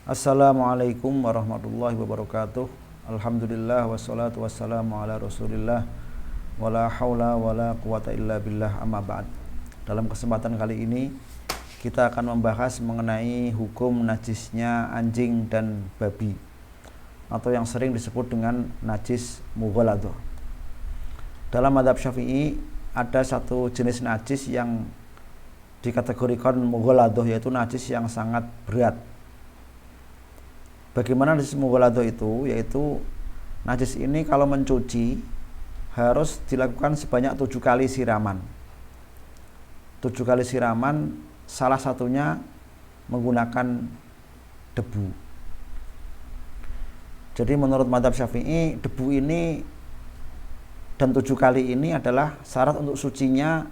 Assalamualaikum warahmatullahi wabarakatuh. Alhamdulillah wassalatu wassalamu ala Rasulillah wala haula wala quwata illa billah amma ba'd. Dalam kesempatan kali ini kita akan membahas mengenai hukum najisnya anjing dan babi atau yang sering disebut dengan najis mughaladhah. Dalam mazhab Syafi'i ada satu jenis najis yang dikategorikan mughaladhah, yaitu najis yang sangat berat. Bagaimana najis mughaladhah itu? Yaitu najis ini kalau mencuci harus dilakukan sebanyak 7 kali siraman. 7 kali siraman, salah satunya menggunakan debu. Jadi menurut mazhab Syafi'i, debu ini dan 7 kali ini adalah syarat untuk sucinya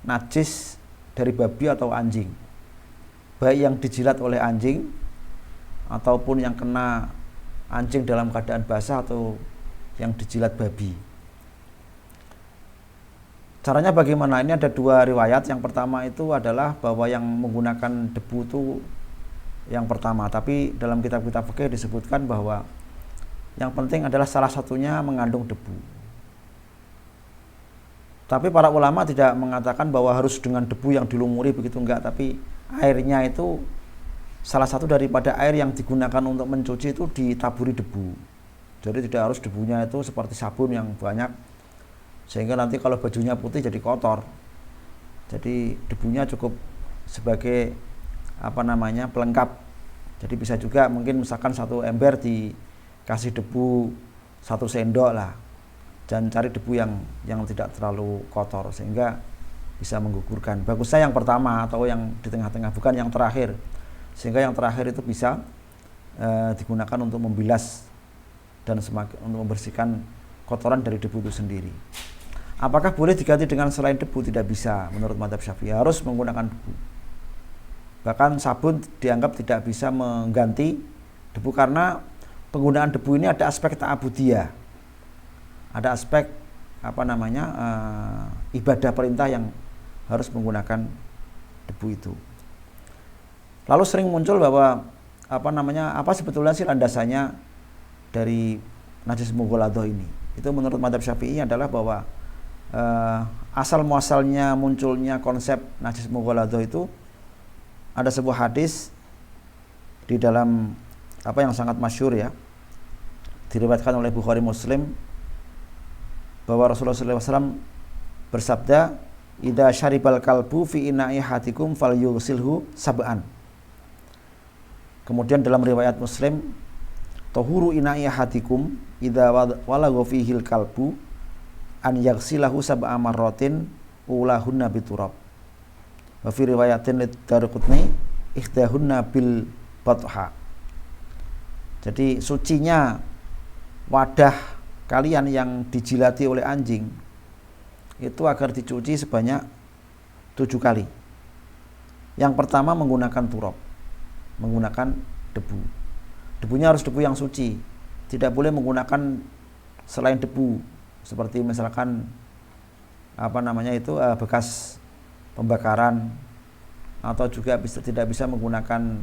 najis dari babi atau anjing, baik yang dijilat oleh anjing ataupun yang kena anjing dalam keadaan basah atau yang dijilat babi. Caranya bagaimana? Ini ada 2 riwayat. Yang pertama itu adalah bahwa yang menggunakan debu itu yang pertama, tapi dalam kitab-kitab fikih disebutkan bahwa yang penting adalah salah satunya mengandung debu. Tapi para ulama tidak mengatakan bahwa harus dengan debu yang dilumuri, begitu enggak, tapi airnya itu salah satu daripada air yang digunakan untuk mencuci itu ditaburi debu. Jadi tidak harus debunya itu seperti sabun yang banyak sehingga nanti kalau bajunya putih jadi kotor. Jadi debunya cukup sebagai pelengkap. Jadi bisa juga mungkin misalkan 1 ember dikasih debu 1 sendok lah. Jangan cari debu yang tidak terlalu kotor sehingga bisa menggugurkan. Bagusnya yang pertama atau yang di tengah-tengah, bukan yang terakhir. Sehingga yang terakhir itu bisa digunakan untuk membilas dan untuk membersihkan kotoran dari debu itu sendiri. Apakah boleh diganti dengan selain debu? Tidak bisa menurut mazhab Syafi'i, harus menggunakan debu. Bahkan sabun dianggap tidak bisa mengganti debu karena penggunaan debu ini ada aspek ta'abudiyah, ada aspek ibadah perintah yang harus menggunakan debu itu. Lalu sering muncul bahwa apa sebetulnya sih landasannya dari najis mughaladhah ini? Itu menurut mazhab Syafi'i adalah bahwa asal muasalnya munculnya konsep najis mughaladhah itu ada sebuah hadis di dalam yang sangat masyhur ya, diriwayatkan oleh Bukhari Muslim, bahwa Rasulullah SAW bersabda, "Idza syaribal kalbu fi ina'i hatikum falyughsilhu sab'an." Kemudian dalam riwayat Muslim, "Tahuru ina'i hatikum idza walagha fihil kalbu an yaghsilahu sab'a marratin ulahunna biturab." Wa fi riwayatin Daraqutni ikhdahunna bil batha. Jadi sucinya wadah kalian yang dijilati oleh anjing itu agar dicuci sebanyak 7 kali. Yang pertama menggunakan turab, menggunakan debu. Debunya harus debu yang suci, tidak boleh menggunakan selain debu seperti misalkan bekas pembakaran, atau juga tidak bisa menggunakan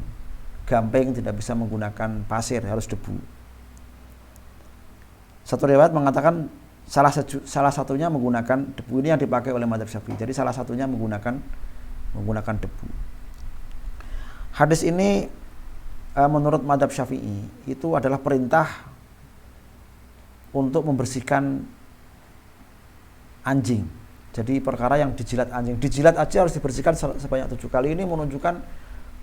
gamping, tidak bisa menggunakan pasir, harus debu. Satu riwayat mengatakan salah satunya menggunakan debu. Ini yang dipakai oleh mazhab Syafi'i. Jadi salah satunya menggunakan debu. Hadis ini menurut mazhab Syafi'i itu adalah perintah untuk membersihkan anjing. Jadi perkara yang dijilat anjing, dijilat aja harus dibersihkan sebanyak 7 kali. Ini menunjukkan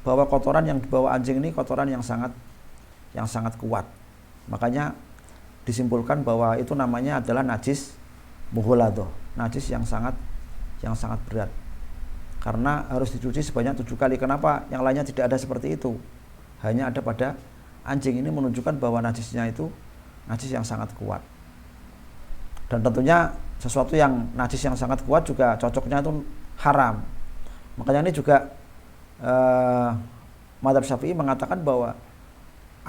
bahwa kotoran yang dibawa anjing ini kotoran yang sangat kuat. Makanya disimpulkan bahwa itu namanya adalah najis mughaladhah, najis yang sangat berat. Karena harus dicuci sebanyak 7 kali. Kenapa yang lainnya tidak ada seperti itu? Hanya ada pada anjing. Ini menunjukkan bahwa najisnya itu najis yang sangat kuat. Dan tentunya sesuatu yang najis yang sangat kuat juga cocoknya itu haram. Makanya ini juga mazhab Syafi'i mengatakan bahwa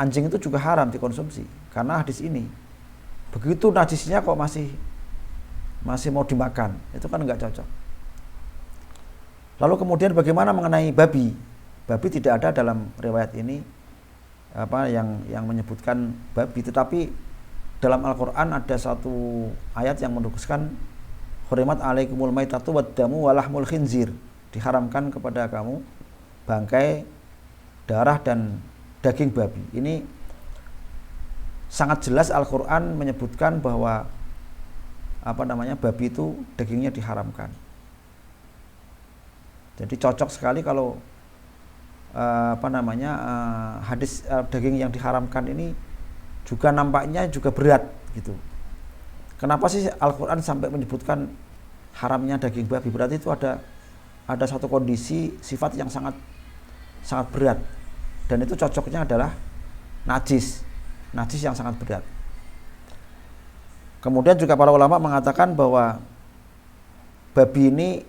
anjing itu juga haram dikonsumsi karena hadis ini. Begitu najisnya kok masih mau dimakan, itu kan enggak cocok. Lalu kemudian bagaimana mengenai babi? Babi tidak ada dalam riwayat ini yang menyebutkan babi, tetapi dalam Al-Qur'an ada satu ayat yang menuliskan hurimat alaikumul maitatu waddamu walahmul khinzir, diharamkan kepada kamu bangkai, darah dan daging babi. Ini sangat jelas Al-Qur'an menyebutkan bahwa babi itu dagingnya diharamkan. Jadi cocok sekali kalau hadis daging yang diharamkan ini juga nampaknya juga berat gitu. Kenapa sih Al-Qur'an sampai menyebutkan haramnya daging babi? Berarti itu ada satu kondisi sifat yang sangat berat, dan itu cocoknya adalah najis yang sangat berat. Kemudian juga para ulama mengatakan bahwa babi ini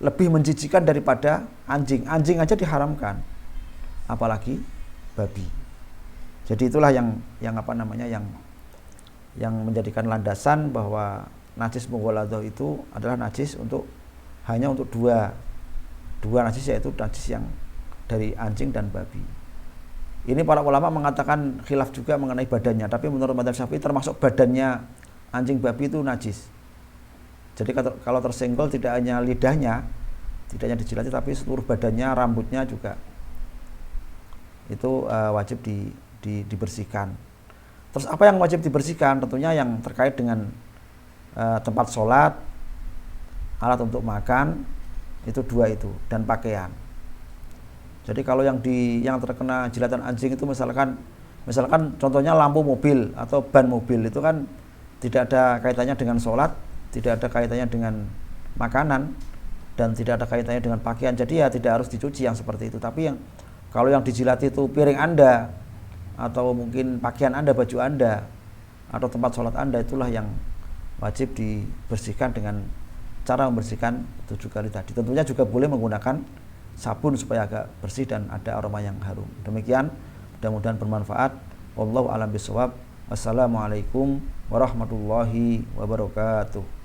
lebih menjijikan daripada anjing. Anjing aja diharamkan, apalagi babi. Jadi itulah yang menjadikan landasan bahwa najis mughaladhah itu adalah najis hanya untuk dua najis, yaitu najis yang dari anjing dan babi. Ini para ulama mengatakan khilaf juga mengenai badannya, tapi menurut mazhab Syafi'i termasuk badannya anjing babi itu najis. Jadi kalau tersenggol tidak hanya lidahnya, tidak hanya dijilati, tapi seluruh badannya, rambutnya juga itu wajib dibersihkan. Terus apa yang wajib dibersihkan? Tentunya yang terkait dengan tempat sholat, alat untuk makan, itu dua itu, dan pakaian. Jadi kalau yang terkena jilatan anjing itu misalkan contohnya lampu mobil atau ban mobil, itu kan tidak ada kaitannya dengan sholat, tidak ada kaitannya dengan makanan, dan tidak ada kaitannya dengan pakaian. Jadi ya tidak harus dicuci yang seperti itu. Tapi kalau yang dijilati itu piring Anda, atau mungkin pakaian Anda, baju Anda, atau tempat sholat Anda, itulah yang wajib dibersihkan dengan cara membersihkan 7 kali tadi. Tentunya juga boleh menggunakan sabun supaya agak bersih dan ada aroma yang harum. Demikian, mudah-mudahan bermanfaat. Wallahu a'lam bishawab. Wassalamualaikum warahmatullahi wabarakatuh.